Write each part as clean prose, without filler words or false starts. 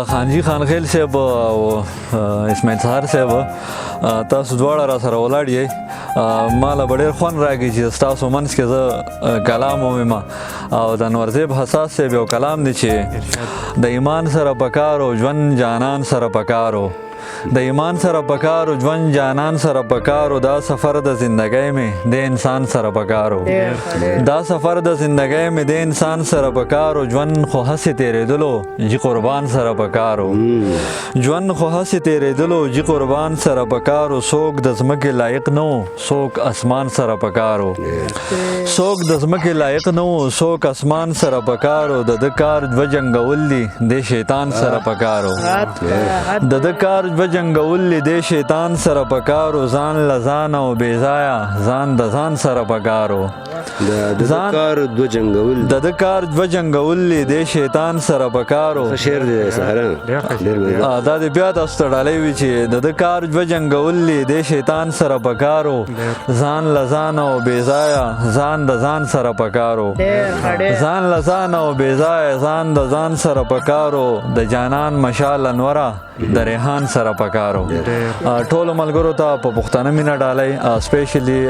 خانجي خانخیل صاحب او اسماعیل سهار صاحب تاسو دواړه را سره ولاړ یې ما له ډېر خوند راکړي چې ستاسو منځ کې زه کلام ووایم او د انورزیب حساس صاحب یو کلام دی چې د ایمان سره پکار او ژوند جانان سره پکار و د ایمان سره پکار او ژوند جانان سره پکار او دا سفر د زندګۍ مې د انسان سره پکار و دا سفر د زندګۍ مې د انسان سره پکار او ژوند خو هسې تېرېدلو جي قربان سره پکار و ژوند خو هسې تېرېدلو جي قربان سره پکار و څوک د ځمکې لایق نه و څوک اسمان سره پکار و څوک د ځمکې لایق نه و څوک اسمان سره پکار و د ده کار دوه جنګول دي د شیطان سره پکار و د ده کار دوه جنګول دي د شیطان سره پکار و ځان له ځانه او بې ځایه ځان د ځان سره پکار و د ده کار دوه جنګول دي د شیطان سره پکار و شعر دی سهارا دا د بیا تاسو ته ډالۍ وي چې د ده کار دوه جنګول دي د شیطان سره پکار و ځان له ځانه او بې ځایه ځان د ځان سره پکار و ځان له ځانه او بې ځایه ځان د ځان سره پکار و د جانان مشال انوره د ریحان سره پکار و ټولو ملګرو ته په پښتانه مینه ډالۍ سپیشلی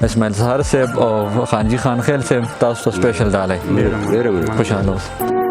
اسماعیل سهار صاحب او خانجي خانخیل صاحب تاسو ته سپیشل ډالۍ خوشحاله اوسئ